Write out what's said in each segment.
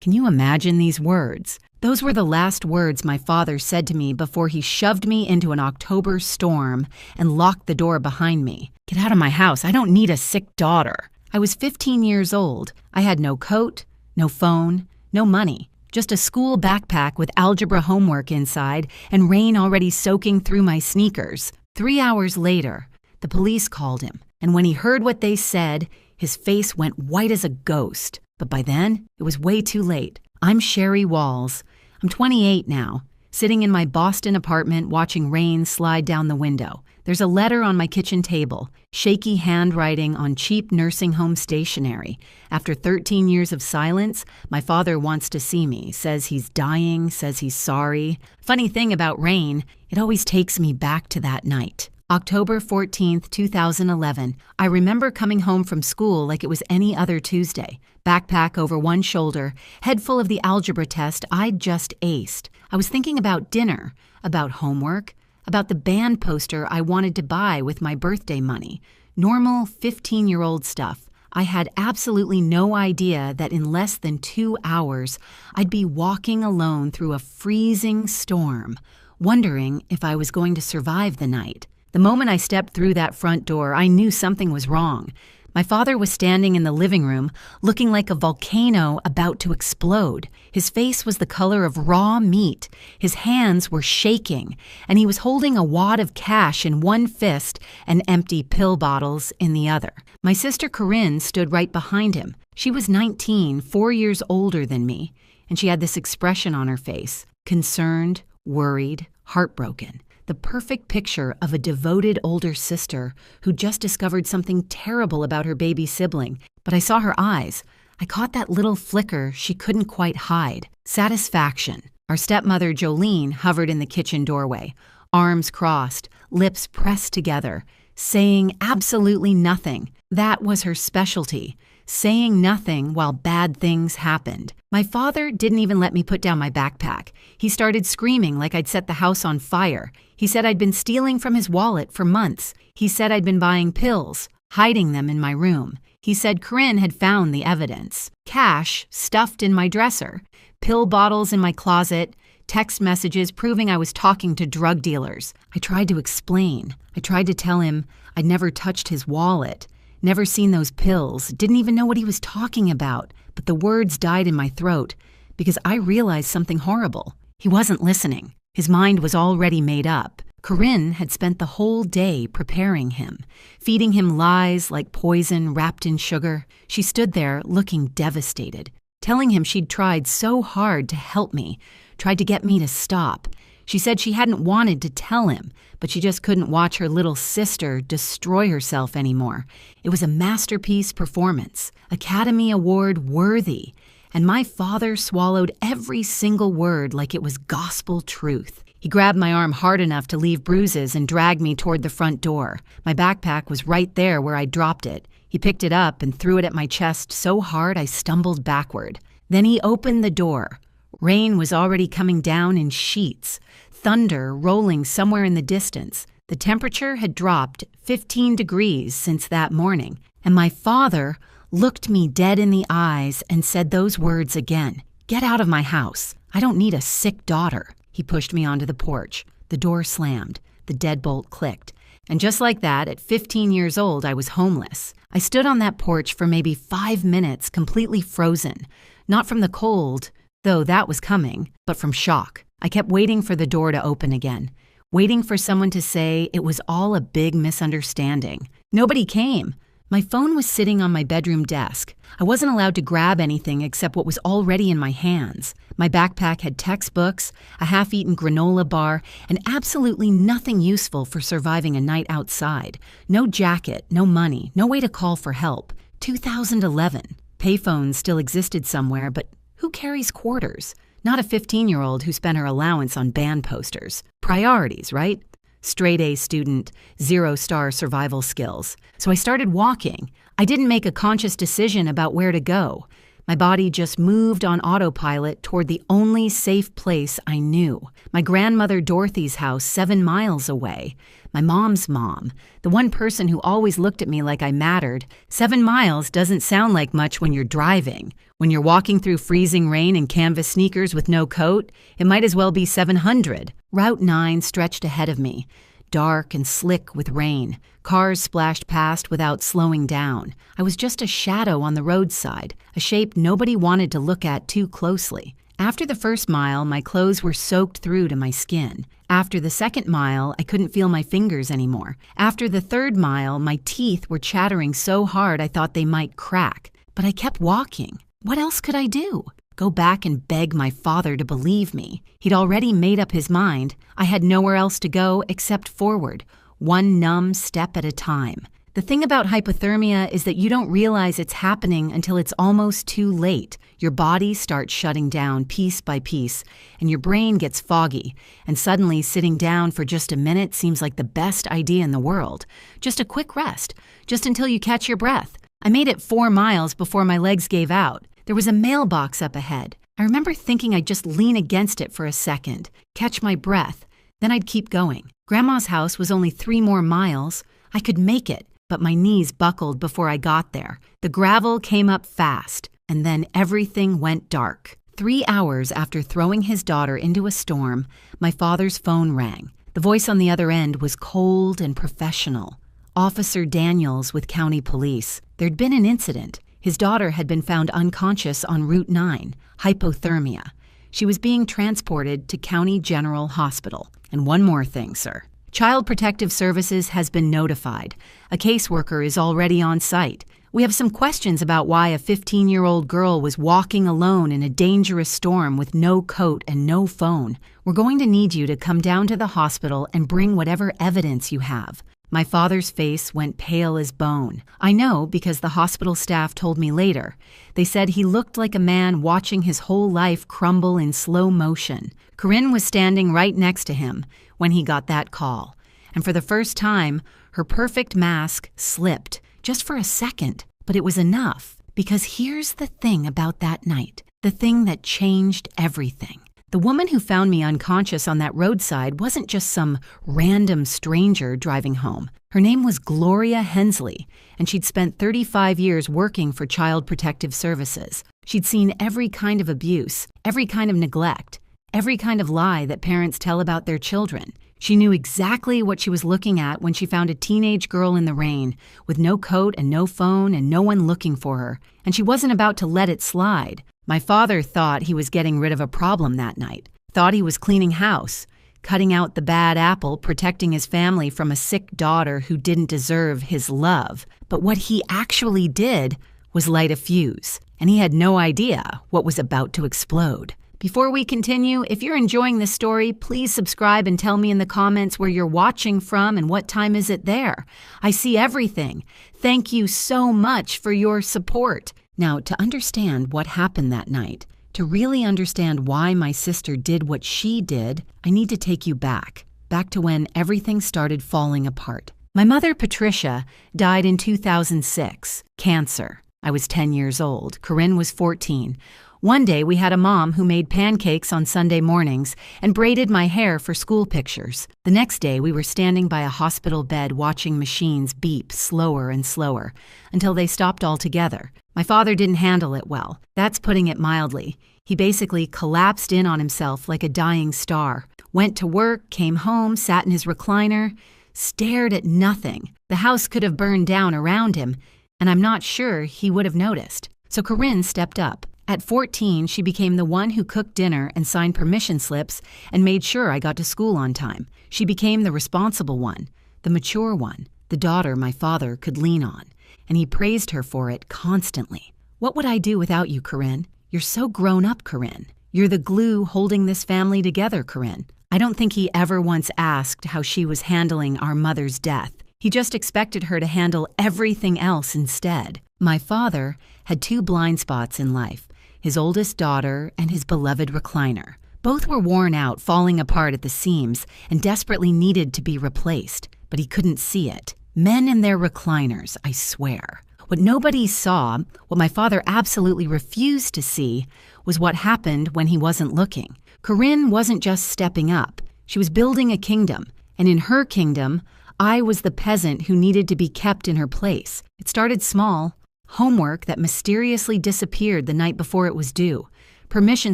Can you imagine these words? Those were the last words my father said to me before he shoved me into an October storm and locked the door behind me. Get out of my house. I don't need a sick daughter. I was 15 years old. I had no coat, no phone, no money, just a school backpack with algebra homework inside and rain already soaking through my sneakers. 3 hours later, the police called him, and when he heard what they said, his face went white as a ghost. But by then, it was way too late. I'm Sherry Walls. I'm 28 now, sitting in my Boston apartment watching rain slide down the window. There's a letter on my kitchen table, shaky handwriting on cheap nursing home stationery. After 13 years of silence, my father wants to see me, says he's dying, says he's sorry. Funny thing about rain, it always takes me back to that night. October 14th, 2011. I remember coming home from school like it was any other Tuesday. Backpack over one shoulder, head full of the algebra test I'd just aced. I was thinking about dinner, about homework, about the band poster I wanted to buy with my birthday money. Normal 15-year-old stuff. I had absolutely no idea that in less than 2 hours, I'd be walking alone through a freezing storm, wondering if I was going to survive the night. The moment I stepped through that front door, I knew something was wrong. My father was standing in the living room, looking like a volcano about to explode. His face was the color of raw meat. His hands were shaking, and he was holding a wad of cash in one fist and empty pill bottles in the other. My sister Corinne stood right behind him. She was 19, 4 years older than me, and she had this expression on her face, concerned, worried, heartbroken. The perfect picture of a devoted older sister who just discovered something terrible about her baby sibling. But I saw her eyes. I caught that little flicker she couldn't quite hide. Satisfaction. Our stepmother Jolene hovered in the kitchen doorway, arms crossed, lips pressed together, saying absolutely nothing. That was her specialty, saying nothing while bad things happened. My father didn't even let me put down my backpack. He started screaming like I'd set the house on fire. He said I'd been stealing from his wallet for months. He said I'd been buying pills, hiding them in my room. He said Corinne had found the evidence. Cash stuffed in my dresser, pill bottles in my closet, text messages proving I was talking to drug dealers. I tried to explain. I tried to tell him I'd never touched his wallet, never seen those pills, didn't even know what he was talking about. But the words died in my throat because I realized something horrible. He wasn't listening. His mind was already made up. Corinne had spent the whole day preparing him, feeding him lies like poison wrapped in sugar. She stood there looking devastated, telling him she'd tried so hard to help me, tried to get me to stop. She said she hadn't wanted to tell him, but she just couldn't watch her little sister destroy herself anymore. It was a masterpiece performance, Academy Award worthy, and my father swallowed every single word like it was gospel truth. He grabbed my arm hard enough to leave bruises and dragged me toward the front door. My backpack was right there where I dropped it. He picked it up and threw it at my chest so hard I stumbled backward. Then he opened the door. Rain was already coming down in sheets, thunder rolling somewhere in the distance. The temperature had dropped 15 degrees since that morning, and my father looked me dead in the eyes and said those words again. Get out of my house. I don't need a sick daughter. He pushed me onto the porch. The door slammed. The deadbolt clicked. And just like that, at 15 years old, I was homeless. I stood on that porch for maybe 5 minutes, completely frozen. Not from the cold, though that was coming, but from shock. I kept waiting for the door to open again, waiting for someone to say it was all a big misunderstanding. Nobody came. My phone was sitting on my bedroom desk. I wasn't allowed to grab anything except what was already in my hands. My backpack had textbooks, a half-eaten granola bar, and absolutely nothing useful for surviving a night outside. No jacket, no money, no way to call for help. 2011. Payphones still existed somewhere, but who carries quarters? Not a 15-year-old who spent her allowance on band posters. Priorities, right? Straight-A student, 0-star survival skills. So I started walking. I didn't make a conscious decision about where to go. My body just moved on autopilot toward the only safe place I knew. My grandmother Dorothy's house 7 miles away. My mom's mom, the one person who always looked at me like I mattered. 7 miles doesn't sound like much when you're driving. When you're walking through freezing rain in canvas sneakers with no coat, it might as well be 700. Route 9 stretched ahead of me, dark and slick with rain. Cars splashed past without slowing down. I was just a shadow on the roadside, a shape nobody wanted to look at too closely. After the first mile, my clothes were soaked through to my skin. After the second mile, I couldn't feel my fingers anymore. After the third mile, my teeth were chattering so hard I thought they might crack. But I kept walking. What else could I do? Go back and beg my father to believe me. He'd already made up his mind. I had nowhere else to go except forward, one numb step at a time. The thing about hypothermia is that you don't realize it's happening until it's almost too late. Your body starts shutting down piece by piece, and your brain gets foggy, and suddenly sitting down for just a minute seems like the best idea in the world. Just a quick rest, just until you catch your breath. I made it 4 miles before my legs gave out. There was a mailbox up ahead. I remember thinking I'd just lean against it for a second, catch my breath, then I'd keep going. Grandma's house was only 3 more miles. I could make it, but my knees buckled before I got there. The gravel came up fast, and then everything went dark. 3 hours after throwing his daughter into a storm, my father's phone rang. The voice on the other end was cold and professional. Officer Daniels with county police. There'd been an incident. His daughter had been found unconscious on Route 9, hypothermia. She was being transported to County General Hospital. And one more thing, sir. Child Protective Services has been notified. A caseworker is already on site. We have some questions about why a 15-year-old girl was walking alone in a dangerous storm with no coat and no phone. We're going to need you to come down to the hospital and bring whatever evidence you have. My father's face went pale as bone. I know because the hospital staff told me later. They said he looked like a man watching his whole life crumble in slow motion. Corinne was standing right next to him when he got that call. And for the first time, her perfect mask slipped, just for a second. But it was enough, because here's the thing about that night, the thing that changed everything. The woman who found me unconscious on that roadside wasn't just some random stranger driving home. Her name was Gloria Hensley, and she'd spent 35 years working for Child Protective Services. She'd seen every kind of abuse, every kind of neglect, every kind of lie that parents tell about their children. She knew exactly what she was looking at when she found a teenage girl in the rain, with no coat and no phone and no one looking for her, and she wasn't about to let it slide. My father thought he was getting rid of a problem that night, thought he was cleaning house, cutting out the bad apple, protecting his family from a sick daughter who didn't deserve his love. But what he actually did was light a fuse, and he had no idea what was about to explode. Before we continue, if you're enjoying this story, please subscribe and tell me in the comments where you're watching from and what time is it there. I see everything. Thank you so much for your support. Now, to understand what happened that night, to really understand why my sister did what she did, I need to take you back to when everything started falling apart. My mother, Patricia, died in 2006, cancer. I was 10 years old. Corinne was 14. One day, we had a mom who made pancakes on Sunday mornings and braided my hair for school pictures. The next day, we were standing by a hospital bed watching machines beep slower and slower until they stopped altogether. My father didn't handle it well. That's putting it mildly. He basically collapsed in on himself like a dying star. Went to work, came home, sat in his recliner, stared at nothing. The house could have burned down around him, and I'm not sure he would have noticed. So Corinne stepped up. At 14, she became the one who cooked dinner and signed permission slips and made sure I got to school on time. She became the responsible one, the mature one, the daughter my father could lean on. And he praised her for it constantly. What would I do without you, Corinne? You're so grown up, Corinne. You're the glue holding this family together, Corinne. I don't think he ever once asked how she was handling our mother's death. He just expected her to handle everything else instead. My father had 2 blind spots in life. His oldest daughter, and his beloved recliner. Both were worn out, falling apart at the seams, and desperately needed to be replaced, but he couldn't see it. Men and their recliners, I swear. What nobody saw, what my father absolutely refused to see, was what happened when he wasn't looking. Corinne wasn't just stepping up. She was building a kingdom, and in her kingdom, I was the peasant who needed to be kept in her place. It started small. Homework that mysteriously disappeared the night before it was due. Permission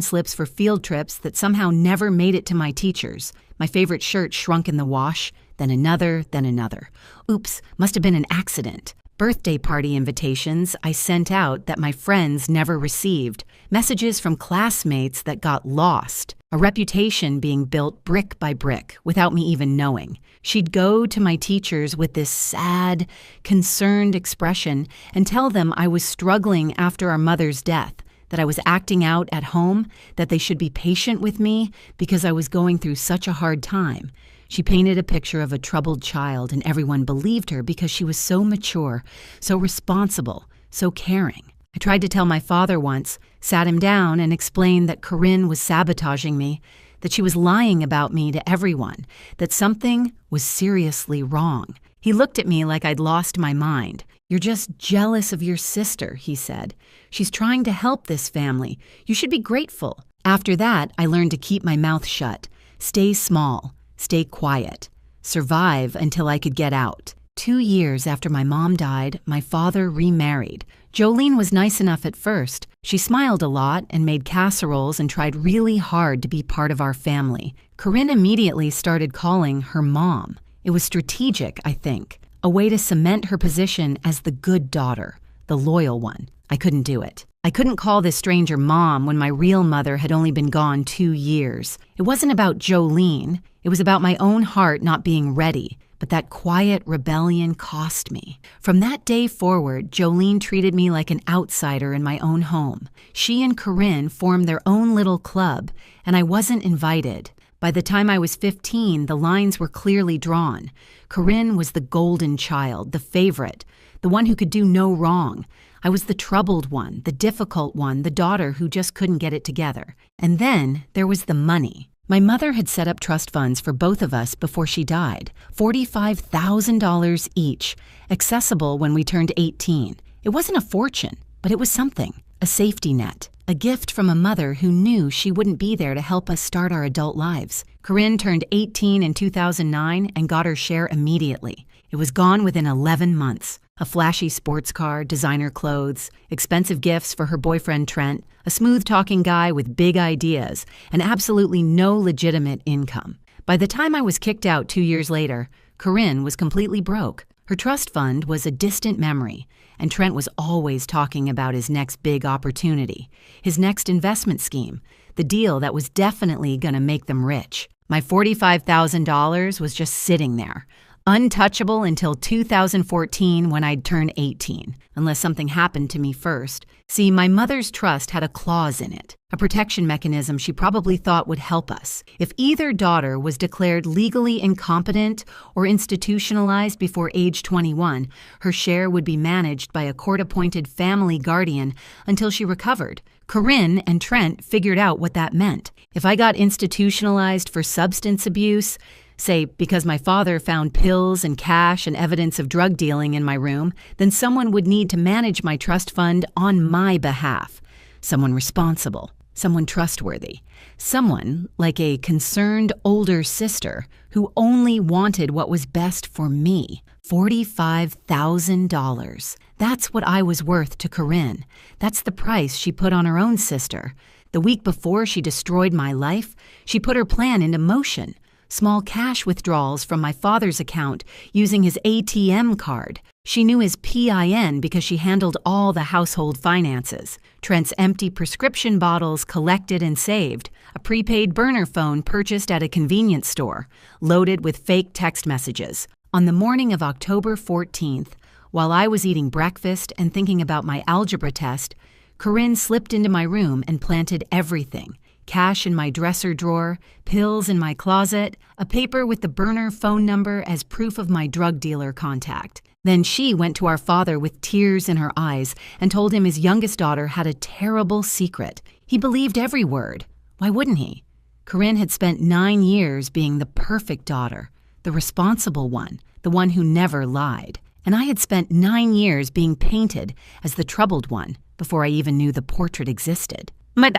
slips for field trips that somehow never made it to my teachers. My favorite shirt shrunk in the wash, then another, then another. Oops, must have been an accident. Birthday party invitations I sent out that my friends never received. Messages from classmates that got lost. A reputation being built brick by brick without me even knowing. She'd go to my teachers with this sad, concerned expression and tell them I was struggling after our mother's death, that I was acting out at home, that they should be patient with me because I was going through such a hard time. She painted a picture of a troubled child, and everyone believed her because she was so mature, so responsible, so caring. I tried to tell my father once, sat him down, and explained that Corinne was sabotaging me, that she was lying about me to everyone, that something was seriously wrong. He looked at me like I'd lost my mind. "You're just jealous of your sister," he said. "She's trying to help this family. You should be grateful." After that, I learned to keep my mouth shut, stay small, stay quiet, survive until I could get out. 2 years after my mom died, my father remarried. Jolene was nice enough at first. She smiled a lot and made casseroles and tried really hard to be part of our family. Corinne immediately started calling her mom. It was strategic, I think, a way to cement her position as the good daughter, the loyal one. I couldn't do it. I couldn't call this stranger mom when my real mother had only been gone 2 years. It wasn't about Jolene. It was about my own heart not being ready. But that quiet rebellion cost me. From that day forward, Jolene treated me like an outsider in my own home. She and Corinne formed their own little club, and I wasn't invited. By the time I was 15, the lines were clearly drawn. Corinne was the golden child, the favorite, the one who could do no wrong. I was the troubled one, the difficult one, the daughter who just couldn't get it together. And then there was the money. My mother had set up trust funds for both of us before she died, $45,000 each, accessible when we turned 18. It wasn't a fortune, but it was something, a safety net, a gift from a mother who knew she wouldn't be there to help us start our adult lives. Corinne turned 18 in 2009 and got her share immediately. It was gone within 11 months. A flashy sports car, designer clothes, expensive gifts for her boyfriend Trent, a smooth-talking guy with big ideas, and absolutely no legitimate income. By the time I was kicked out 2 years later, Corinne was completely broke. Her trust fund was a distant memory, and Trent was always talking about his next big opportunity, his next investment scheme, the deal that was definitely going to make them rich. My $45,000 was just sitting there, untouchable until 2014 when I'd turn 18, unless something happened to me first. See, my mother's trust had a clause in it, a protection mechanism she probably thought would help us. If either daughter was declared legally incompetent or institutionalized before age 21, her share would be managed by a court-appointed family guardian until she recovered. Corinne and Trent figured out what that meant. If I got institutionalized for substance abuse, say because my father found pills and cash and evidence of drug dealing in my room, then someone would need to manage my trust fund on my behalf. Someone responsible, someone trustworthy, someone like a concerned older sister who only wanted what was best for me. $45,000. That's what I was worth to Corinne. That's the price she put on her own sister. The week before she destroyed my life, she put her plan into motion. Small cash withdrawals from my father's account using his ATM card. She knew his PIN because she handled all the household finances. Trent's empty prescription bottles collected and saved. A prepaid burner phone purchased at a convenience store, loaded with fake text messages. On the morning of October 14th, while I was eating breakfast and thinking about my algebra test, Corinne slipped into my room and planted everything. Cash in my dresser drawer, pills in my closet, a paper with the burner phone number as proof of my drug dealer contact. Then she went to our father with tears in her eyes and told him his youngest daughter had a terrible secret. He believed every word. Why wouldn't he? Corinne had spent 9 years being the perfect daughter, the responsible one, the one who never lied. and I had spent 9 years being painted as the troubled one before I even knew the portrait existed.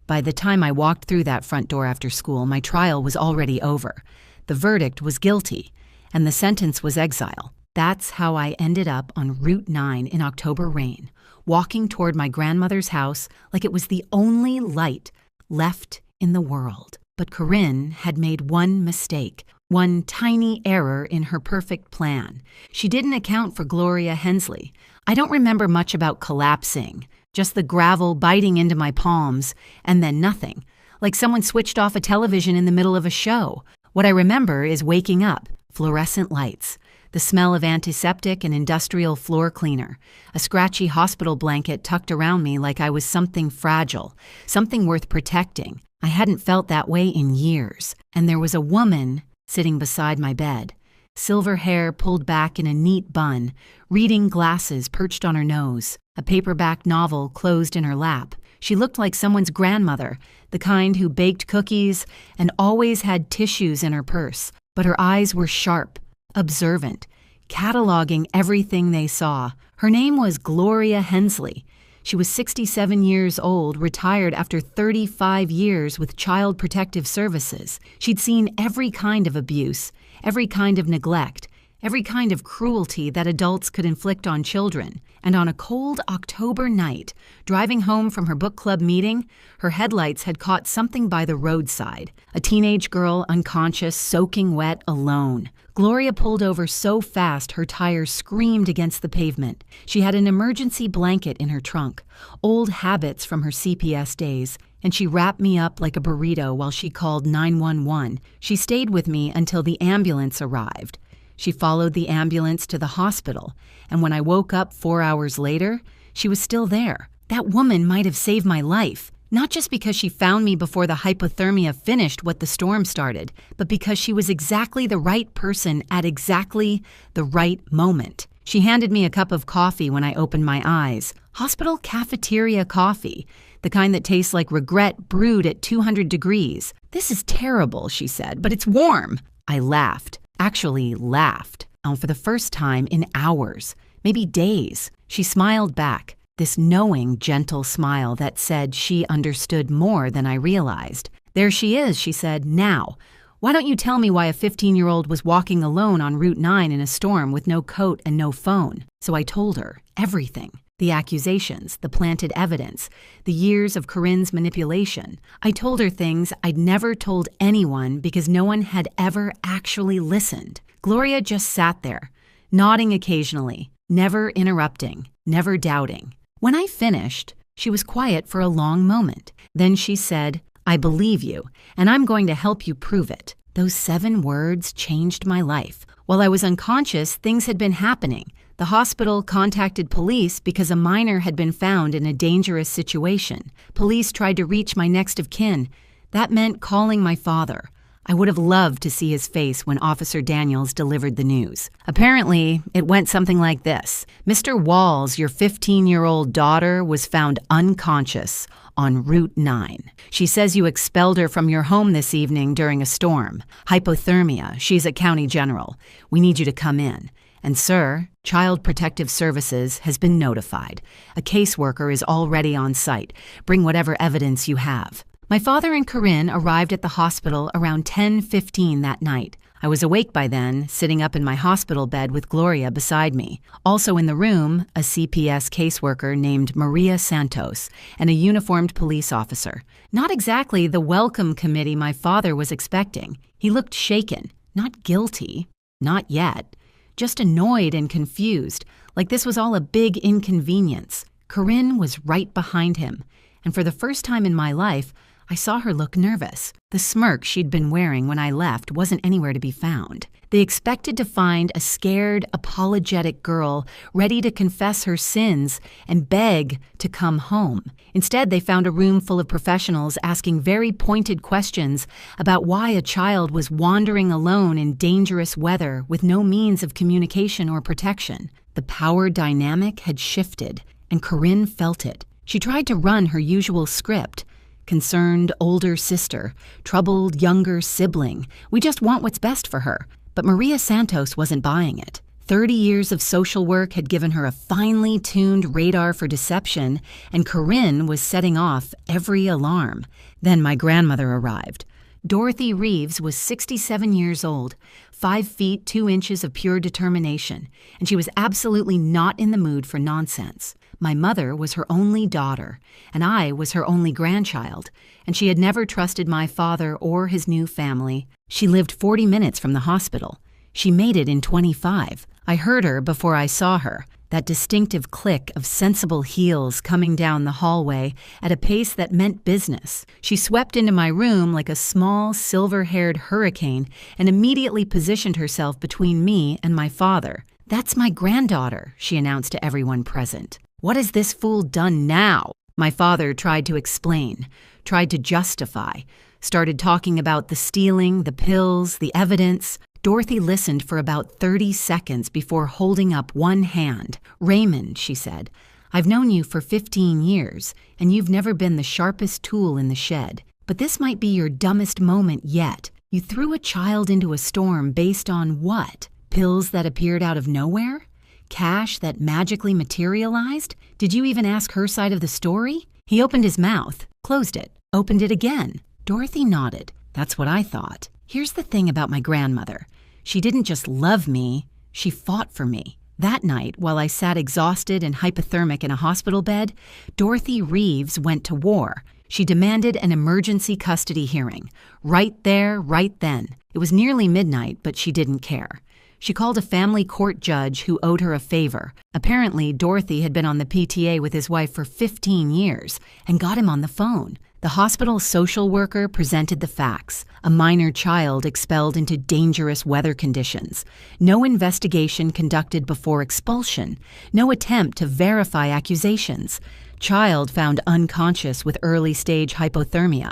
By the time I walked through that front door after school, my trial was already over. The verdict was guilty, and the sentence was exile. That's how I ended up on Route 9 in October rain, walking toward my grandmother's house like it was the only light left in the world. But Corinne had made one mistake, one tiny error in her perfect plan. She didn't account for Gloria Hensley. I don't remember much about collapsing, just the gravel biting into my palms, and then nothing, like someone switched off a television in the middle of a show. What I remember is waking up, fluorescent lights, the smell of antiseptic and industrial floor cleaner, a scratchy hospital blanket tucked around me like I was something fragile, something worth protecting. I hadn't felt that way in years, and there was a woman sitting beside my bed, silver hair pulled back in a neat bun, reading glasses perched on her nose, a paperback novel closed in her lap. She looked like someone's grandmother, the kind who baked cookies and always had tissues in her purse, but her eyes were sharp, observant, cataloging everything they saw. Her name was Gloria Hensley. She was 67 years old, retired after 35 years with Child Protective Services. She'd seen every kind of abuse, every kind of neglect, every kind of cruelty that adults could inflict on children. And on a cold October night, driving home from her book club meeting, her headlights had caught something by the roadside, a teenage girl unconscious, soaking wet, alone. Gloria pulled over so fast her tires screamed against the pavement. She had an emergency blanket in her trunk, old habits from her CPS days, and she wrapped me up like a burrito while she called 911. She stayed with me until the ambulance arrived. She followed the ambulance to the hospital, and when I woke up 4 hours later, she was still there. That woman might have saved my life, not just because she found me before the hypothermia finished what the storm started, but because she was exactly the right person at exactly the right moment. She handed me a cup of coffee when I opened my eyes. Hospital cafeteria coffee, the kind that tastes like regret brewed at 200 degrees. "This is terrible," she said, "but it's warm." I laughed. Actually laughed, for the first time in hours, maybe days. She smiled back, this knowing, gentle smile that said she understood more than I realized. "There she is," she said, "now. Why don't you tell me why a 15-year-old was walking alone on Route 9 in a storm with no coat and no phone?" So I told her everything. The accusations, the planted evidence, the years of Corinne's manipulation. I told her things I'd never told anyone because no one had ever actually listened. Gloria just sat there, nodding occasionally, never interrupting, never doubting. When I finished, she was quiet for a long moment. Then she said, "I believe you, and I'm going to help you prove it." Those 7 words changed my life. While I was unconscious, things had been happening. The hospital contacted police because a minor had been found in a dangerous situation. Police tried to reach my next of kin. That meant calling my father. I would have loved to see his face when Officer Daniels delivered the news. Apparently, it went something like this. "Mr. Walls, your 15-year-old daughter was found unconscious on Route 9. She says you expelled her from your home this evening during a storm. Hypothermia. She's at County General. We need you to come in. And sir, Child Protective Services has been notified. A caseworker is already on site. Bring whatever evidence you have." My father and Corinne arrived at the hospital around 10:15 that night. I was awake by then, sitting up in my hospital bed with Gloria beside me. Also in the room, a CPS caseworker named Maria Santos and a uniformed police officer. Not exactly the welcome committee my father was expecting. He looked shaken, not guilty, not yet. Just annoyed and confused, like this was all a big inconvenience. Corinne was right behind him, and for the first time in my life, I saw her look nervous. The smirk she'd been wearing when I left wasn't anywhere to be found. They expected to find a scared, apologetic girl ready to confess her sins and beg to come home. Instead, they found a room full of professionals asking very pointed questions about why a child was wandering alone in dangerous weather with no means of communication or protection. The power dynamic had shifted, and Corinne felt it. She tried to run her usual script. Concerned older sister, troubled younger sibling. We just want what's best for her. But Maria Santos wasn't buying it. 30 years of social work had given her a finely tuned radar for deception, and Corinne was setting off every alarm. Then my grandmother arrived. Dorothy Reeves was 67 years old, 5 feet 2 inches of pure determination, and she was absolutely not in the mood for nonsense. My mother was her only daughter, and I was her only grandchild, and she had never trusted my father or his new family. She lived 40 minutes from the hospital. She made it in 25. I heard her before I saw her, that distinctive click of sensible heels coming down the hallway at a pace that meant business. She swept into my room like a small, silver-haired hurricane and immediately positioned herself between me and my father. "That's my granddaughter," she announced to everyone present. "What has this fool done now?" My father tried to explain, tried to justify, started talking about the stealing, the pills, the evidence. Dorothy listened for about 30 seconds before holding up one hand. "Raymond," she said, "I've known you for 15 years, and you've never been the sharpest tool in the shed. But this might be your dumbest moment yet. You threw a child into a storm based on what? Pills that appeared out of nowhere? Cash that magically materialized? Did you even ask her side of the story?" He opened his mouth, closed it, opened it again. Dorothy nodded. "That's what I thought. Here's the thing about my grandmother. She didn't just love me, she fought for me. That night, while I sat exhausted and hypothermic in a hospital bed, Dorothy Reeves went to war. She demanded an emergency custody hearing. Right there, right then. It was nearly midnight, but she didn't care. She called a family court judge who owed her a favor. Apparently, Dorothy had been on the PTA with his wife for 15 years and got him on the phone. The hospital social worker presented the facts. A minor child expelled into dangerous weather conditions. No investigation conducted before expulsion. No attempt to verify accusations. Child found unconscious with early-stage hypothermia.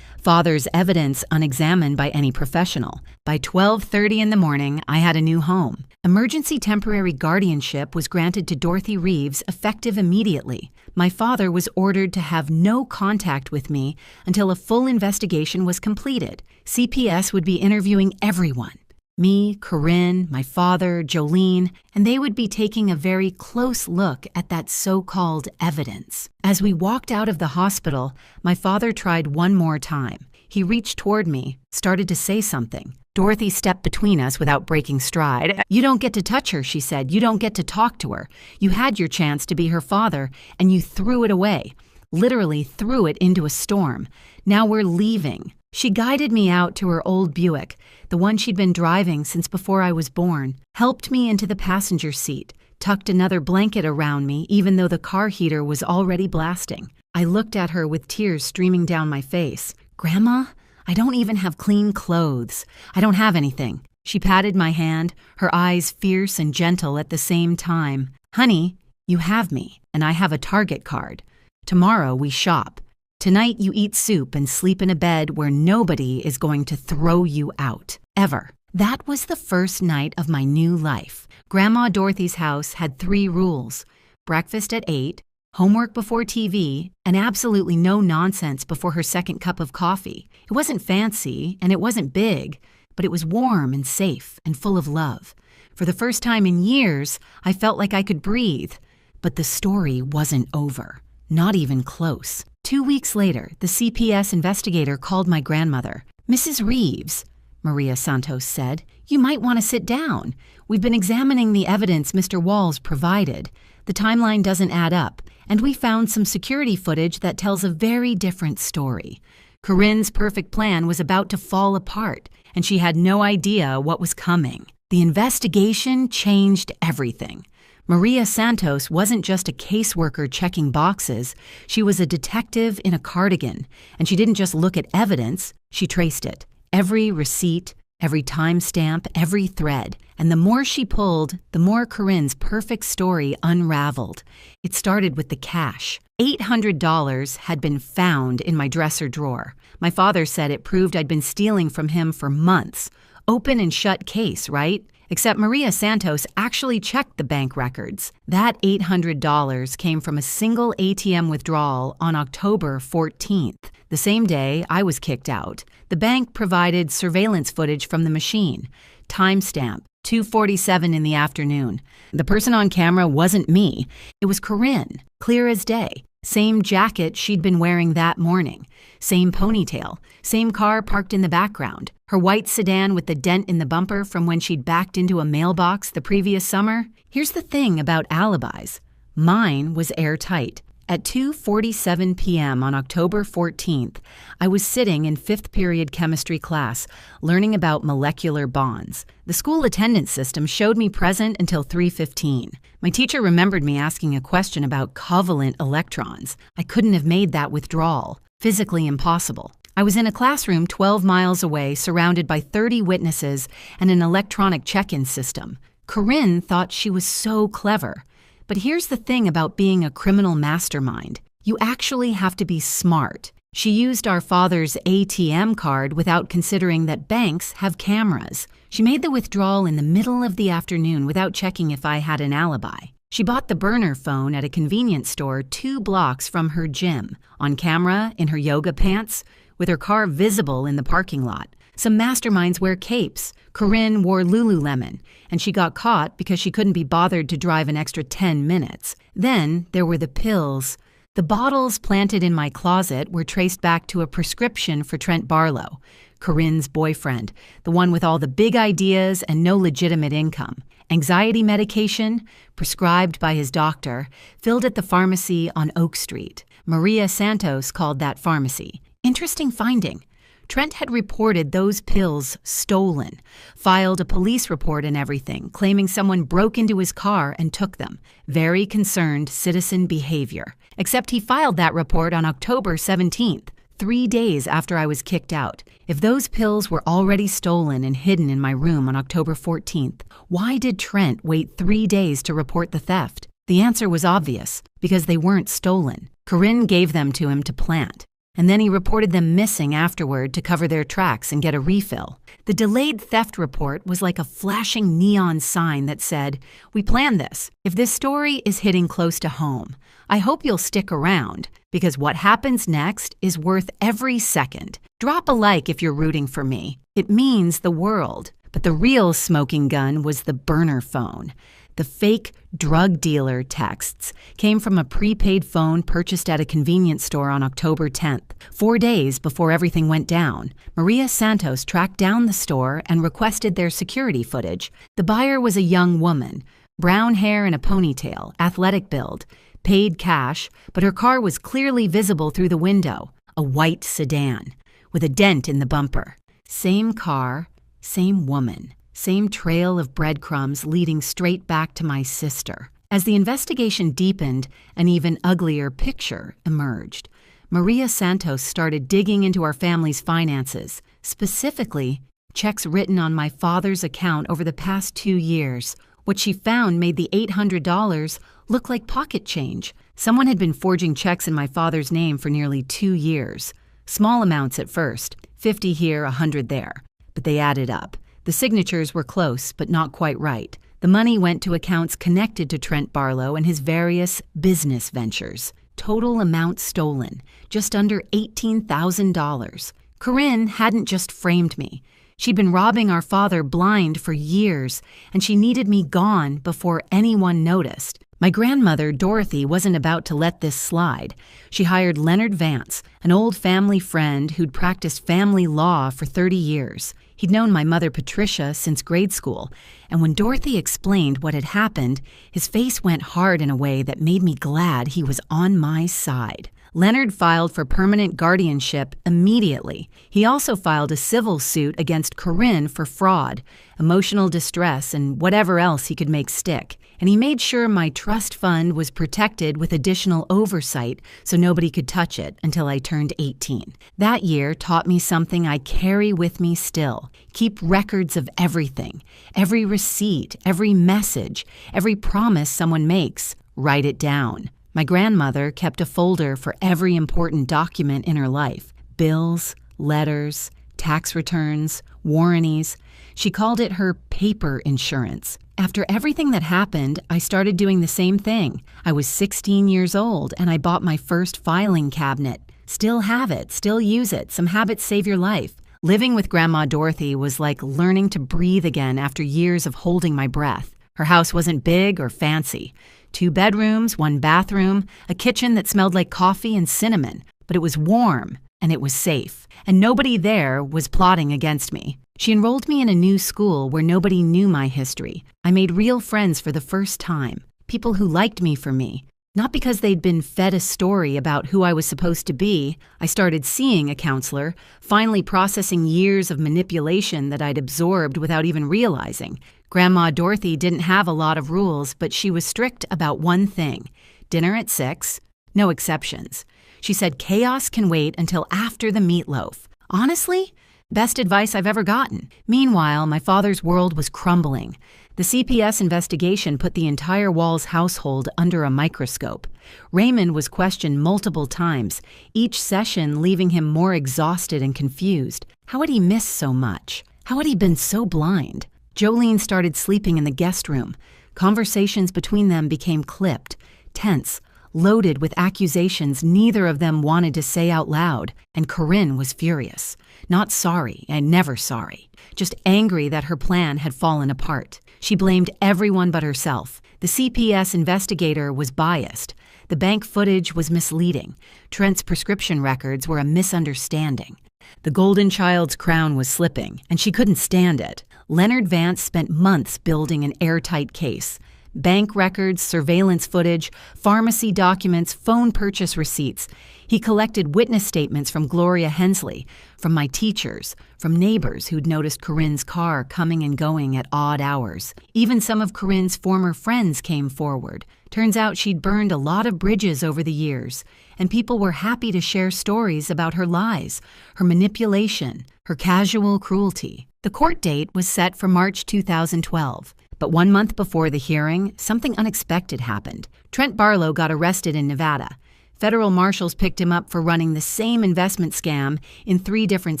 Father's evidence unexamined by any professional. By 12:30 in the morning, I had a new home. Emergency temporary guardianship was granted to Dorothy Reeves effective immediately. My father was ordered to have no contact with me until a full investigation was completed. CPS would be interviewing everyone. Me, Corinne, my father, Jolene, and they would be taking a very close look at that so-called evidence. As we walked out of the hospital, my father tried one more time. He reached toward me, started to say something. Dorothy stepped between us without breaking stride. "You don't get to touch her," she said. "You don't get to talk to her. You had your chance to be her father, and you threw it away. Literally threw it into a storm. Now we're leaving." She guided me out to her old Buick, the one she'd been driving since before I was born, helped me into the passenger seat, tucked another blanket around me even though the car heater was already blasting. I looked at her with tears streaming down my face. "Grandma, I don't even have clean clothes. I don't have anything." She patted my hand, her eyes fierce and gentle at the same time. "Honey, you have me, and I have a Target card. Tomorrow we shop. Tonight you eat soup and sleep in a bed where nobody is going to throw you out. Ever." That was the first night of my new life. Grandma Dorothy's house had 3 rules: breakfast at 8, homework before TV, and absolutely no nonsense before her second cup of coffee. It wasn't fancy, and it wasn't big, but it was warm and safe and full of love. For the first time in years, I felt like I could breathe. But the story wasn't over. Not even close. 2 weeks later, the CPS investigator called my grandmother. "Mrs. Reeves," Maria Santos said, "you might want to sit down. We've been examining the evidence Mr. Walls provided. The timeline doesn't add up, and we found some security footage that tells a very different story. Corinne's perfect plan was about to fall apart, and she had no idea what was coming. The investigation changed everything. Maria Santos wasn't just a caseworker checking boxes. She was a detective in a cardigan, and she didn't just look at evidence, she traced it. Every receipt, every timestamp, every thread. And the more she pulled, the more Corinne's perfect story unraveled. It started with the cash. $800 had been found in my dresser drawer. My father said it proved I'd been stealing from him for months. Open and shut case, right? Except Maria Santos actually checked the bank records. That $800 came from a single ATM withdrawal on October 14th, the same day I was kicked out. The bank provided surveillance footage from the machine. Timestamp, 2:47 in the afternoon. The person on camera wasn't me. It was Corinne, clear as day. Same jacket she'd been wearing that morning. Same ponytail. Same car parked in the background. Her white sedan with the dent in the bumper from when she'd backed into a mailbox the previous summer. Here's the thing about alibis. Mine was airtight. At 2:47 p.m. on October 14th, I was sitting in fifth period chemistry class, learning about molecular bonds. The school attendance system showed me present until 3:15. My teacher remembered me asking a question about covalent electrons. I couldn't have made that withdrawal. Physically impossible. I was in a classroom 12 miles away, surrounded by 30 witnesses and an electronic check-in system. Corinne thought she was so clever. But here's the thing about being a criminal mastermind. You actually have to be smart. She used our father's ATM card without considering that banks have cameras. She made the withdrawal in the middle of the afternoon without checking if I had an alibi. She bought the burner phone at a convenience store 2 blocks from her gym, on camera, in her yoga pants, with her car visible in the parking lot. Some masterminds wear capes. Corinne wore Lululemon, and she got caught because she couldn't be bothered to drive an extra 10 minutes. Then there were the pills. The bottles planted in my closet were traced back to a prescription for Trent Barlow, Corinne's boyfriend, the one with all the big ideas and no legitimate income. Anxiety medication, prescribed by his doctor, filled at the pharmacy on Oak Street. Maria Santos called that pharmacy. Interesting finding. Trent had reported those pills stolen, filed a police report and everything, claiming someone broke into his car and took them. Very concerned citizen behavior. Except he filed that report on October 17th, 3 days after I was kicked out. If those pills were already stolen and hidden in my room on October 14th, why did Trent wait 3 days to report the theft? The answer was obvious, because they weren't stolen. Corinne gave them to him to plant. And then he reported them missing afterward to cover their tracks and get a refill. The delayed theft report was like a flashing neon sign that said, "We planned this. If this story is hitting close to home, I hope you'll stick around, because what happens next is worth every second. Drop a like if you're rooting for me. It means the world." But the real smoking gun was the burner phone. The fake drug dealer texts came from a prepaid phone purchased at a convenience store on October 10th, 4 days before everything went down. Maria Santos tracked down the store and requested their security footage. The buyer was a young woman, brown hair and a ponytail, athletic build, paid cash, but her car was clearly visible through the window, a white sedan, with a dent in the bumper. Same car, same woman. Same trail of breadcrumbs leading straight back to my sister. As the investigation deepened, an even uglier picture emerged. Maria Santos started digging into our family's finances, specifically checks written on my father's account over the past 2 years. What she found made the $800 look like pocket change. Someone had been forging checks in my father's name for nearly 2 years. Small amounts at first, 50 here, 100 there, but they added up. The signatures were close, but not quite right. The money went to accounts connected to Trent Barlow and his various business ventures. Total amount stolen, just under $18,000. Corinne hadn't just framed me. She'd been robbing our father blind for years, and she needed me gone before anyone noticed. My grandmother, Dorothy, wasn't about to let this slide. She hired Leonard Vance, an old family friend who'd practiced family law for 30 years. He'd known my mother, Patricia, since grade school, and when Dorothy explained what had happened, his face went hard in a way that made me glad he was on my side. Leonard filed for permanent guardianship immediately. He also filed a civil suit against Corinne for fraud, emotional distress, and whatever else he could make stick. And he made sure my trust fund was protected with additional oversight so nobody could touch it until I turned 18. That year taught me something I carry with me still. Keep records of everything, every receipt, every message, every promise someone makes. Write it down. My grandmother kept a folder for every important document in her life. Bills, letters, tax returns, warranties. She called it her paper insurance. After everything that happened, I started doing the same thing. I was 16 years old and I bought my first filing cabinet. Still have it, still use it. Some habits save your life. Living with Grandma Dorothy was like learning to breathe again after years of holding my breath. Her house wasn't big or fancy. 2 bedrooms, 1 bathroom, a kitchen that smelled like coffee and cinnamon. But it was warm, and it was safe. And nobody there was plotting against me. She enrolled me in a new school where nobody knew my history. I made real friends for the first time. People who liked me for me. Not because they'd been fed a story about who I was supposed to be. I started seeing a counselor, finally processing years of manipulation that I'd absorbed without even realizing. Grandma Dorothy didn't have a lot of rules, but she was strict about one thing. Dinner at 6, no exceptions. She said chaos can wait until after the meatloaf. Honestly, best advice I've ever gotten. Meanwhile, my father's world was crumbling. The CPS investigation put the entire Walls household under a microscope. Raymond was questioned multiple times, each session leaving him more exhausted and confused. How had he missed so much? How had he been so blind? Jolene started sleeping in the guest room. Conversations between them became clipped, tense, loaded with accusations neither of them wanted to say out loud, and Corinne was furious. Not sorry, and never sorry. Just angry that her plan had fallen apart. She blamed everyone but herself. The CPS investigator was biased. The bank footage was misleading. Trent's prescription records were a misunderstanding. The golden child's crown was slipping, and she couldn't stand it. Leonard Vance spent months building an airtight case. Bank records, surveillance footage, pharmacy documents, phone purchase receipts. He collected witness statements from Gloria Hensley, from my teachers, from neighbors who'd noticed Corinne's car coming and going at odd hours. Even some of Corinne's former friends came forward. Turns out she'd burned a lot of bridges over the years, and people were happy to share stories about her lies, her manipulation, her casual cruelty. The court date was set for March 2012. But 1 month before the hearing, something unexpected happened. Trent Barlow got arrested in Nevada. Federal marshals picked him up for running the same investment scam in 3 different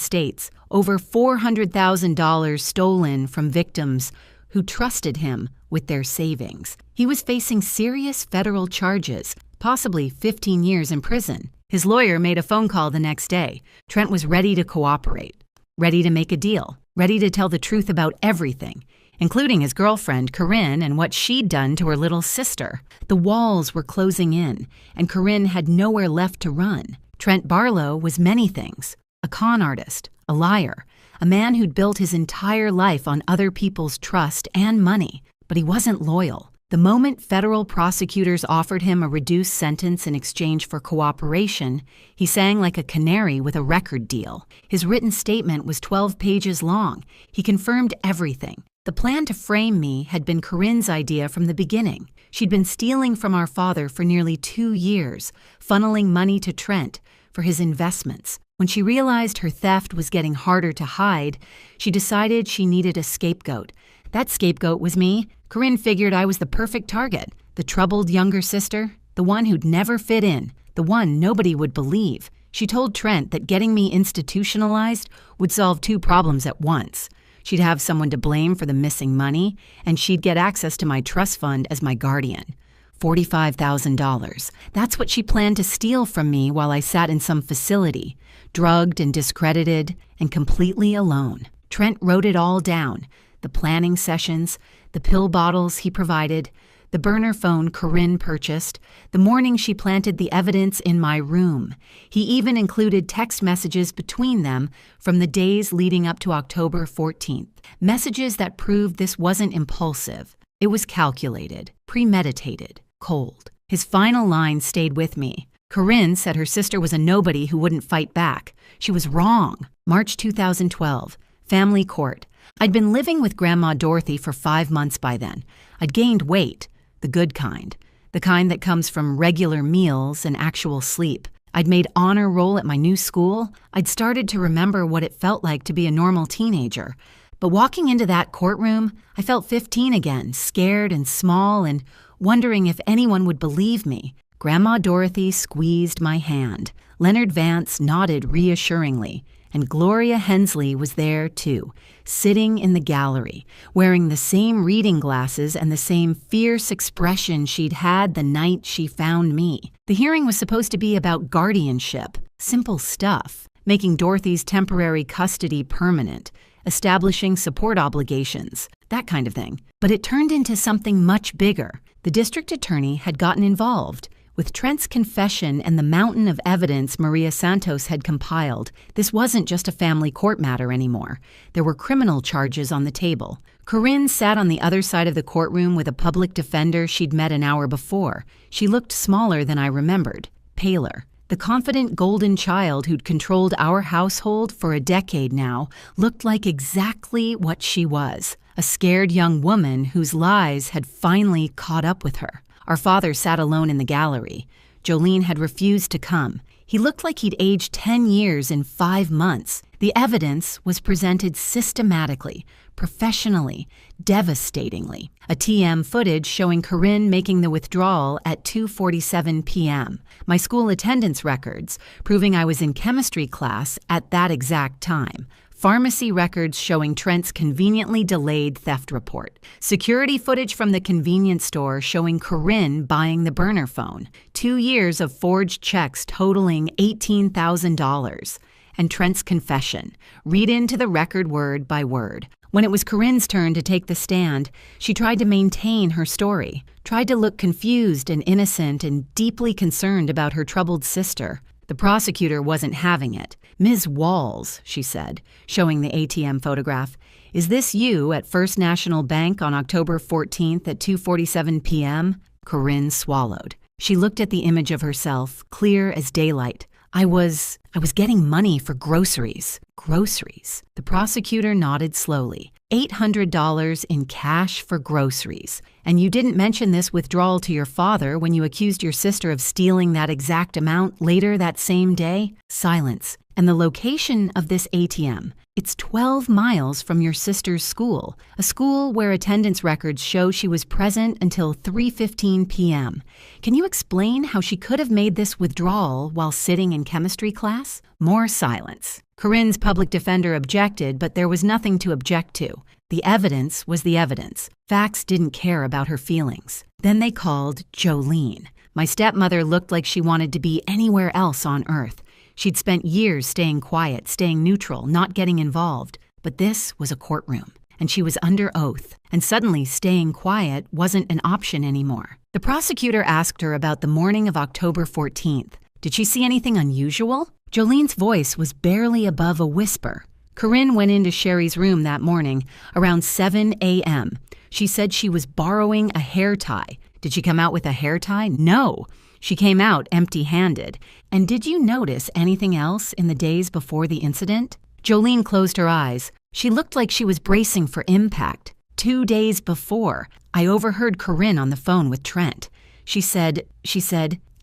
states. Over $400,000 stolen from victims who trusted him with their savings. He was facing serious federal charges, possibly 15 years in prison. His lawyer made a phone call the next day. Trent was ready to cooperate, ready to make a deal, ready to tell the truth about everything, including his girlfriend, Corinne, and what she'd done to her little sister. The walls were closing in, and Corinne had nowhere left to run. Trent Barlow was many things: a con artist, a liar, a man who'd built his entire life on other people's trust and money. But he wasn't loyal. The moment federal prosecutors offered him a reduced sentence in exchange for cooperation, he sang like a canary with a record deal. His written statement was 12 pages long. He confirmed everything. The plan to frame me had been Corinne's idea from the beginning. She'd been stealing from our father for nearly 2 years, funneling money to Trent for his investments. When she realized her theft was getting harder to hide, she decided she needed a scapegoat. That scapegoat was me. Corinne figured I was the perfect target. The troubled younger sister, the one who'd never fit in, the one nobody would believe. She told Trent that getting me institutionalized would solve 2 problems at once. She'd have someone to blame for the missing money, and she'd get access to my trust fund as my guardian. $45,000. That's what she planned to steal from me while I sat in some facility, drugged and discredited and completely alone. Trent wrote it all down: the planning sessions, the pill bottles he provided, the burner phone Corinne purchased, the morning she planted the evidence in my room. He even included text messages between them from the days leading up to October 14th. Messages that proved this wasn't impulsive. It was calculated, premeditated, cold. His final line stayed with me. Corinne said her sister was a nobody who wouldn't fight back. She was wrong. March 2012. Family court. I'd been living with Grandma Dorothy for 5 months by then. I'd gained weight, the good kind, the kind that comes from regular meals and actual sleep. I'd made honor roll at my new school. I'd started to remember what it felt like to be a normal teenager. But walking into that courtroom, I felt 15 again, scared and small and wondering if anyone would believe me. Grandma Dorothy squeezed my hand. Leonard Vance nodded reassuringly. And Gloria Hensley was there too, sitting in the gallery, wearing the same reading glasses and the same fierce expression she'd had the night she found me. The hearing was supposed to be about guardianship, simple stuff. making Dorothy's temporary custody permanent, establishing support obligations, that kind of thing. But it turned into something much bigger. The district attorney had gotten involved. With Trent's confession and the mountain of evidence Maria Santos had compiled, this wasn't just a family court matter anymore. There were criminal charges on the table. Corinne sat on the other side of the courtroom with a public defender she'd met an hour before. She looked smaller than I remembered, paler. The confident golden child who'd controlled our household for a decade now looked like exactly what she was, a scared young woman whose lies had finally caught up with her. Our father sat alone in the gallery. Jolene had refused to come. He looked like he'd aged 10 years in 5 months. The evidence was presented systematically, professionally, devastatingly. A TM footage showing Corinne making the withdrawal at 2:47 p.m. My school attendance records proving I was in chemistry class at that exact time. Pharmacy records showing Trent's conveniently delayed theft report. Security footage from the convenience store showing Corinne buying the burner phone. 2 years of forged checks totaling $18,000. And Trent's confession. Read into the record word by word. When it was Corinne's turn to take the stand, she tried to maintain her story, tried to look confused and innocent and deeply concerned about her troubled sister. The prosecutor wasn't having it. "Ms. Walls," she said, showing the ATM photograph, "is this you at First National Bank on October 14th at 2:47 p.m.? Corinne swallowed. She looked at the image of herself, clear as daylight. I was getting money for groceries." Groceries. The prosecutor nodded slowly. $800 in cash for groceries. And you didn't mention this withdrawal to your father when you accused your sister of stealing that exact amount later that same day? Silence. And the location of this ATM. It's 12 miles from your sister's school, a school where attendance records show she was present until 3:15 p.m. Can you explain how she could have made this withdrawal while sitting in chemistry class? More silence. Corinne's public defender objected, but there was nothing to object to. The evidence was the evidence. Facts didn't care about her feelings. Then they called Jolene. My stepmother looked like she wanted to be anywhere else on earth. She'd spent years staying quiet, staying neutral, not getting involved. But this was a courtroom, and she was under oath. And suddenly, staying quiet wasn't an option anymore. The prosecutor asked her about the morning of October 14th. Did she see anything unusual? Jolene's voice was barely above a whisper. Corinne went into Sherry's room that morning around 7 a.m. She said she was borrowing a hair tie. Did she come out with a hair tie? No. She came out empty-handed. And did you notice anything else in the days before the incident? Jolene closed her eyes. She looked like she was bracing for impact. 2 days before, I overheard Corinne on the phone with Trent. She said,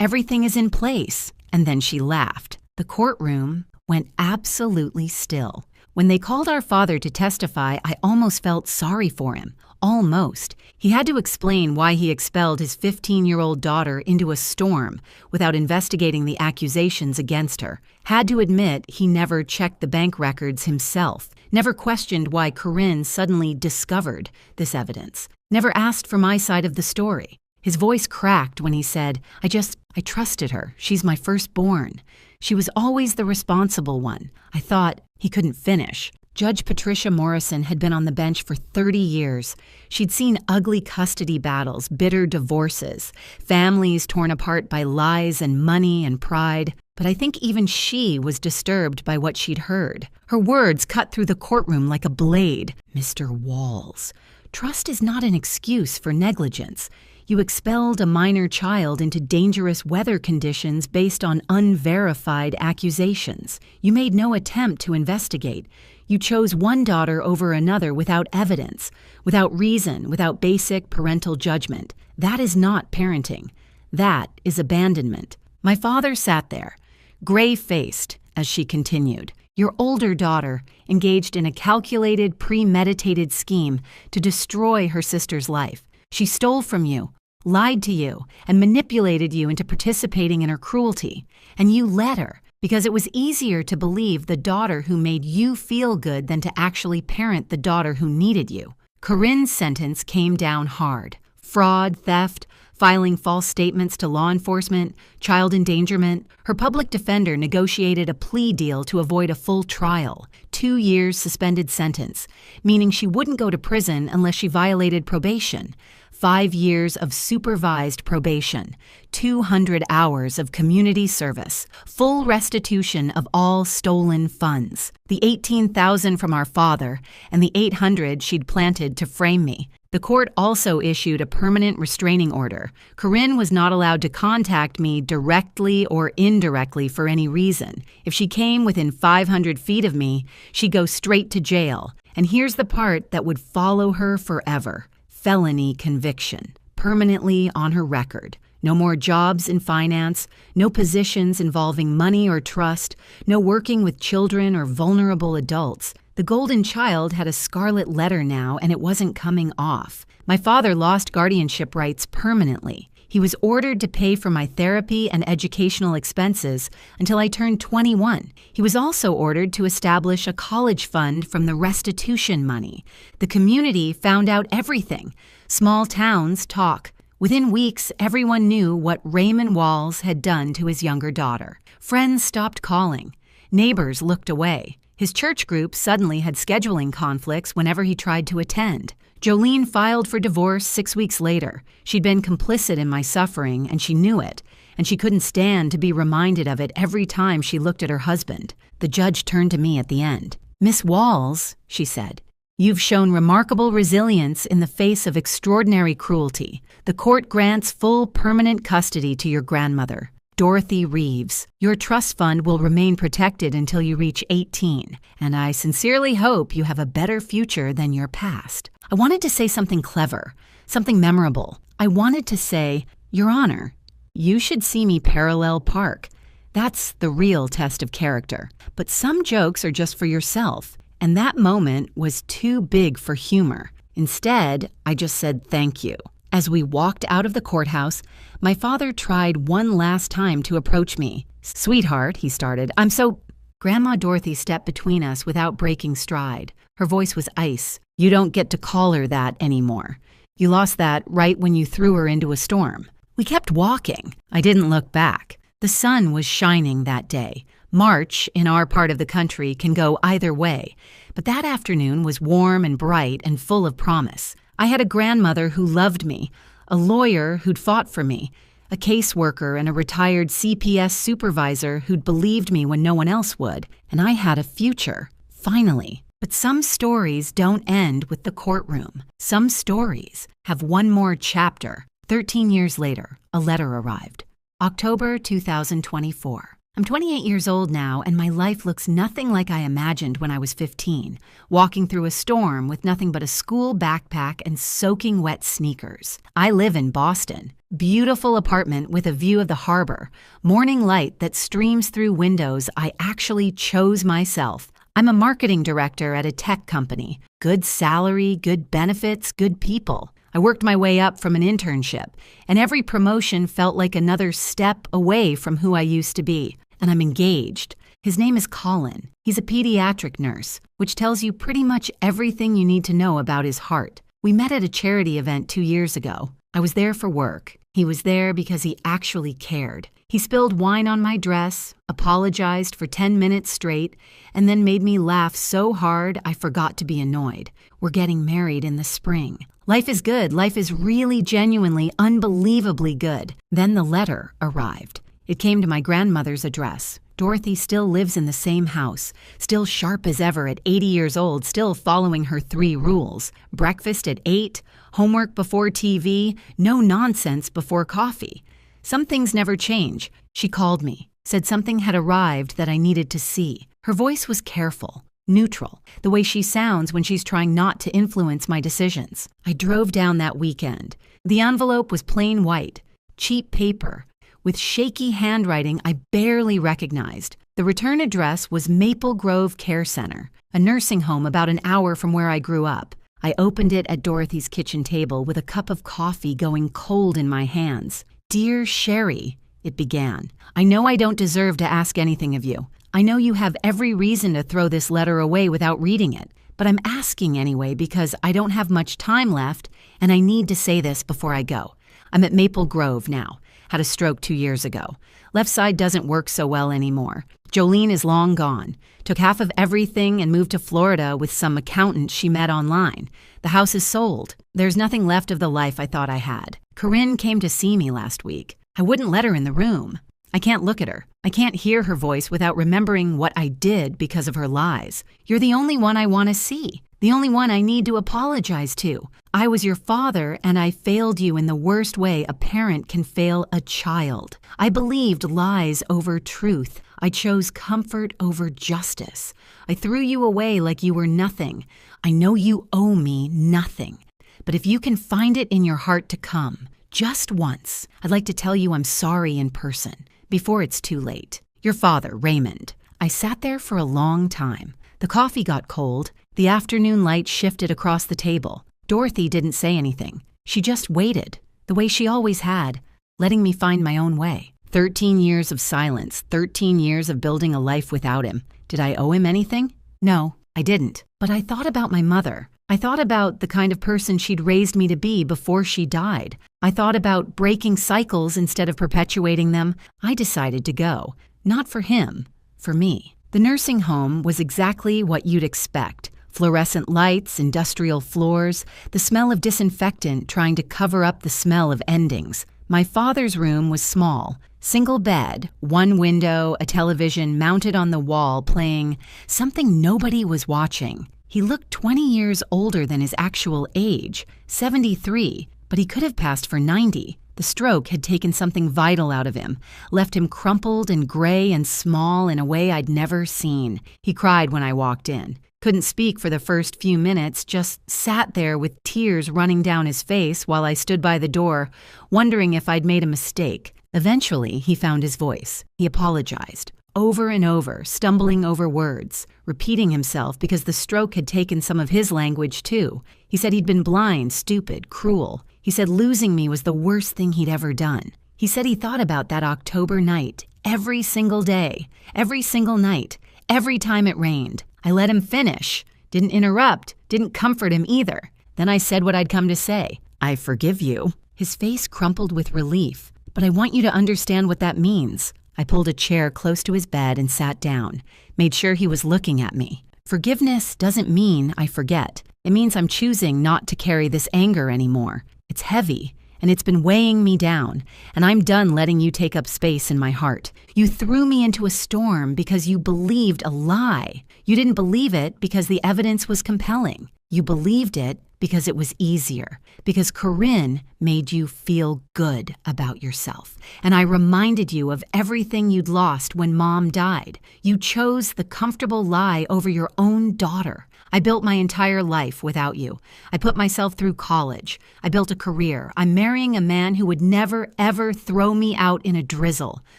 "Everything is in place." And then she laughed. The courtroom went absolutely still. When they called our father to testify, I almost felt sorry for him. Almost. He had to explain why he expelled his 15-year-old daughter into a storm without investigating the accusations against her. Had to admit he never checked the bank records himself. Never questioned why Corinne suddenly discovered this evidence. Never asked for my side of the story. His voice cracked when he said, I trusted her. She's my firstborn. She was always the responsible one. I thought he couldn't finish. Judge Patricia Morrison had been on the bench for 30 years. She'd seen ugly custody battles, bitter divorces, families torn apart by lies and money and pride. But I think even she was disturbed by what she'd heard. Her words cut through the courtroom like a blade. Mr. Walls, trust is not an excuse for negligence. You expelled a minor child into dangerous weather conditions based on unverified accusations. You made no attempt to investigate. You chose one daughter over another without evidence, without reason, without basic parental judgment. That is not parenting. That is abandonment. My father sat there, gray-faced, as she continued. Your older daughter engaged in a calculated, premeditated scheme to destroy her sister's life. She stole from you, lied to you, and manipulated you into participating in her cruelty. And you let her, because it was easier to believe the daughter who made you feel good than to actually parent the daughter who needed you. Corinne's sentence came down hard. Fraud, theft, filing false statements to law enforcement, child endangerment. Her public defender negotiated a plea deal to avoid a full trial, 2 years suspended sentence, meaning she wouldn't go to prison unless she violated probation. 5 years of supervised probation, 200 hours of community service, full restitution of all stolen funds, the $18,000 from our father, and the $800 she'd planted to frame me. The court also issued a permanent restraining order. Corinne was not allowed to contact me directly or indirectly for any reason. If she came within 500 feet of me, she'd go straight to jail. And here's the part that would follow her forever. Felony conviction, permanently on her record. No more jobs in finance, no positions involving money or trust, no working with children or vulnerable adults. The golden child had a scarlet letter now, and it wasn't coming off. My father lost guardianship rights permanently. He was ordered to pay for my therapy and educational expenses until I turned 21. He was also ordered to establish a college fund from the restitution money. The community found out everything. Small towns talk. Within weeks, everyone knew what Raymond Walls had done to his younger daughter. Friends stopped calling. Neighbors looked away. His church group suddenly had scheduling conflicts whenever he tried to attend. Jolene filed for divorce 6 weeks later. She'd been complicit in my suffering, and she knew it, and she couldn't stand to be reminded of it every time she looked at her husband. The judge turned to me at the end. "Miss Walls," she said, "you've shown remarkable resilience in the face of extraordinary cruelty. The court grants full permanent custody to your grandmother, Dorothy Reeves. Your trust fund will remain protected until you reach 18, and I sincerely hope you have a better future than your past." I wanted to say something clever, something memorable. I wanted to say, "Your Honor, you should see me parallel park. That's the real test of character. But some jokes are just for yourself." And that moment was too big for humor. Instead, I just said thank you. As we walked out of the courthouse, my father tried one last time to approach me. "Sweetheart," he started, "I'm so—" Grandma Dorothy stepped between us without breaking stride. Her voice was ice. "You don't get to call her that anymore. You lost that right when you threw her into a storm." We kept walking. I didn't look back. The sun was shining that day. March, in our part of the country, can go either way. But that afternoon was warm and bright and full of promise. I had a grandmother who loved me, a lawyer who'd fought for me, a caseworker and a retired CPS supervisor who'd believed me when no one else would, and I had a future, finally. But some stories don't end with the courtroom. Some stories have one more chapter. 13 years later, a letter arrived. October 2024. I'm 28 years old now, and my life looks nothing like I imagined when I was 15, walking through a storm with nothing but a school backpack and soaking wet sneakers. I live in Boston. Beautiful apartment with a view of the harbor. Morning light that streams through windows I actually chose myself. I'm a marketing director at a tech company. Good salary, good benefits, good people. I worked my way up from an internship, and every promotion felt like another step away from who I used to be. And I'm engaged. His name is Colin. He's a pediatric nurse, which tells you pretty much everything you need to know about his heart. We met at a charity event 2 years ago. I was there for work. He was there because he actually cared. He spilled wine on my dress, apologized for 10 minutes straight, and then made me laugh so hard I forgot to be annoyed. We're getting married in the spring. Life is good. Life is really, genuinely, unbelievably good. Then the letter arrived. It came to my grandmother's address. Dorothy still lives in the same house, still sharp as ever at 80 years old, still following her 3 rules. Breakfast at 8, homework before TV, no nonsense before coffee. Some things never change. She called me, said something had arrived that I needed to see. Her voice was careful, neutral, the way she sounds when she's trying not to influence my decisions. I drove down that weekend. The envelope was plain white, cheap paper, with shaky handwriting I barely recognized. The return address was Maple Grove Care Center, a nursing home about an hour from where I grew up. I opened it at Dorothy's kitchen table with a cup of coffee going cold in my hands. "Dear Sherry," it began, "I know I don't deserve to ask anything of you. I know you have every reason to throw this letter away without reading it, but I'm asking anyway because I don't have much time left and I need to say this before I go. I'm at Maple Grove now. Had a stroke 2 years ago. Left side doesn't work so well anymore. Jolene is long gone. Took half of everything and moved to Florida with some accountant she met online. The house is sold. There's nothing left of the life I thought I had. Corinne came to see me last week. I wouldn't let her in the room. I can't look at her. I can't hear her voice without remembering what I did because of her lies. You're the only one I want to see. The only one I need to apologize to. I was your father, and I failed you in the worst way a parent can fail a child. I believed lies over truth. I chose comfort over justice. I threw you away like you were nothing. I know you owe me nothing. But if you can find it in your heart to come, just once, I'd like to tell you I'm sorry in person, before it's too late. Your father, Raymond. I sat there for a long time. The coffee got cold. The afternoon light shifted across the table. Dorothy didn't say anything. She just waited, the way she always had, letting me find my own way. 13 years of silence, 13 years of building a life without him. Did I owe him anything? No, I didn't. But I thought about my mother. I thought about the kind of person she'd raised me to be before she died. I thought about breaking cycles instead of perpetuating them. I decided to go. Not for him, for me. The nursing home was exactly what you'd expect. Fluorescent lights, industrial floors, the smell of disinfectant trying to cover up the smell of endings. My father's room was small. Single bed, one window, a television mounted on the wall playing something nobody was watching. He looked 20 years older than his actual age, 73, but he could have passed for 90. The stroke had taken something vital out of him, left him crumpled and gray and small in a way I'd never seen. He cried when I walked in. Couldn't speak for the first few minutes, just sat there with tears running down his face while I stood by the door, wondering if I'd made a mistake. Eventually, he found his voice. He apologized. Over and over, stumbling over words, repeating himself because the stroke had taken some of his language too. He said he'd been blind, stupid, cruel. He said losing me was the worst thing he'd ever done. He said he thought about that October night, every single day, every single night, every time it rained. I let him finish, didn't interrupt, didn't comfort him either. Then I said what I'd come to say. I forgive you. His face crumpled with relief. But I want you to understand what that means. I pulled a chair close to his bed and sat down, made sure he was looking at me. Forgiveness doesn't mean I forget. It means I'm choosing not to carry this anger anymore. It's heavy, and it's been weighing me down, and I'm done letting you take up space in my heart. You threw me into a storm because you believed a lie. You didn't believe it because the evidence was compelling. You believed it because it was easier, because Corinne made you feel good about yourself. And I reminded you of everything you'd lost when Mom died. You chose the comfortable lie over your own daughter. I built my entire life without you. I put myself through college. I built a career. I'm marrying a man who would never, ever throw me out in a drizzle,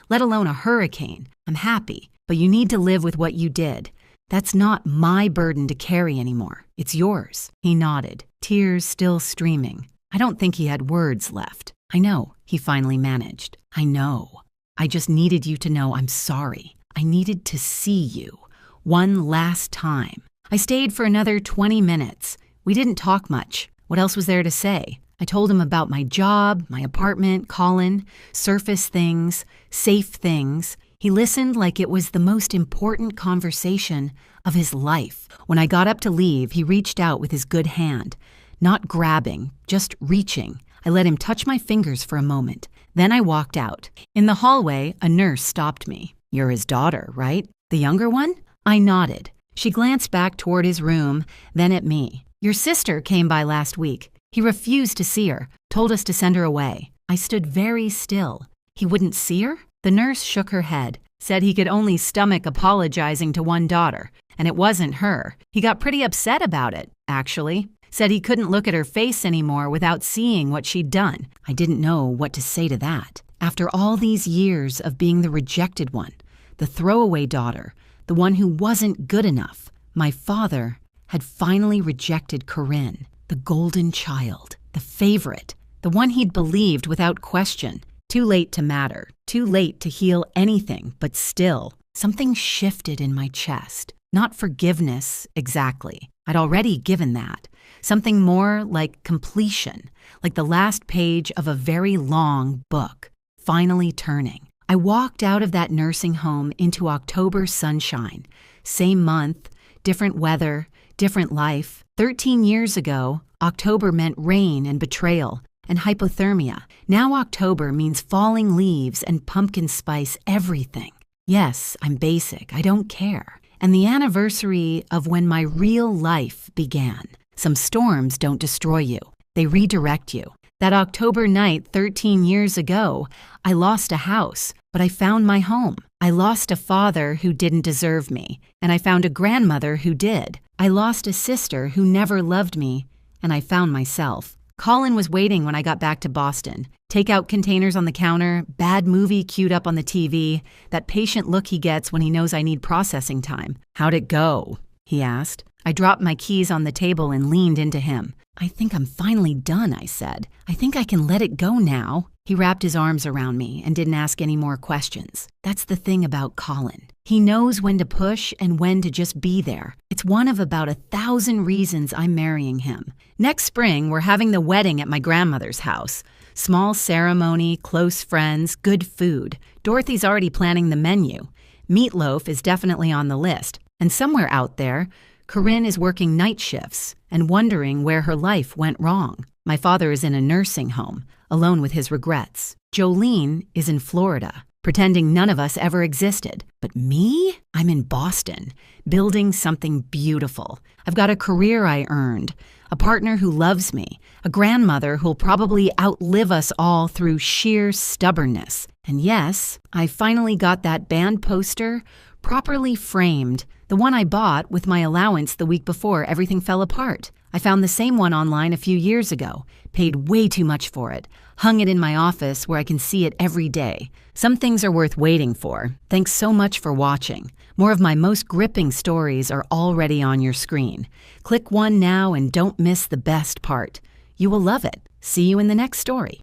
let alone a hurricane. I'm happy, but you need to live with what you did. That's not my burden to carry anymore. It's yours. He nodded, tears still streaming. I don't think he had words left. I know, he finally managed. I know. I just needed you to know I'm sorry. I needed to see you. One last time. I stayed for another 20 minutes. We didn't talk much. What else was there to say? I told him about my job, my apartment, Colin, surface things, safe things. He listened like it was the most important conversation of his life. When I got up to leave, he reached out with his good hand. Not grabbing, just reaching. I let him touch my fingers for a moment. Then I walked out. In the hallway, a nurse stopped me. You're his daughter, right? The younger one? I nodded. She glanced back toward his room, then at me. Your sister came by last week. He refused to see her, told us to send her away. I stood very still. He wouldn't see her? The nurse shook her head, said he could only stomach apologizing to one daughter, and it wasn't her. He got pretty upset about it, actually. Said he couldn't look at her face anymore without seeing what she'd done. I didn't know what to say to that. After all these years of being the rejected one, the throwaway daughter, the one who wasn't good enough, my father had finally rejected Corinne, the golden child, the favorite, the one he'd believed without question. Too late to matter, too late to heal anything, but still, something shifted in my chest. Not forgiveness, exactly. I'd already given that. Something more like completion, like the last page of a very long book, finally turning. I walked out of that nursing home into October sunshine. Same month, different weather, different life. 13 years ago, October meant rain and betrayal and hypothermia. Now October means falling leaves and pumpkin spice everything. Yes, I'm basic. I don't care. And the anniversary of when my real life began. Some storms don't destroy you. They redirect you. That October night 13 years ago, I lost a house, but I found my home. I lost a father who didn't deserve me, and I found a grandmother who did. I lost a sister who never loved me, and I found myself. Colin was waiting when I got back to Boston. Takeout containers on the counter, bad movie queued up on the TV, that patient look he gets when he knows I need processing time. "How'd it go?" he asked. I dropped my keys on the table and leaned into him. "I think I'm finally done," I said. "I think I can let it go now." He wrapped his arms around me and didn't ask any more questions. That's the thing about Colin. He knows when to push and when to just be there. It's one of about 1,000 reasons I'm marrying him. Next spring, we're having the wedding at my grandmother's house. Small ceremony, close friends, good food. Dorothy's already planning the menu. Meatloaf is definitely on the list. And somewhere out there, Corinne is working night shifts and wondering where her life went wrong. My father is in a nursing home, alone with his regrets. Jolene is in Florida, pretending none of us ever existed. But me? I'm in Boston, building something beautiful. I've got a career I earned, a partner who loves me, a grandmother who'll probably outlive us all through sheer stubbornness. And yes, I finally got that band poster properly framed, the one I bought with my allowance the week before everything fell apart. I found the same one online a few years ago, paid way too much for it, hung it in my office where I can see it every day. Some things are worth waiting for. Thanks so much for watching. More of my most gripping stories are already on your screen. Click one now and don't miss the best part. You will love it. See you in the next story.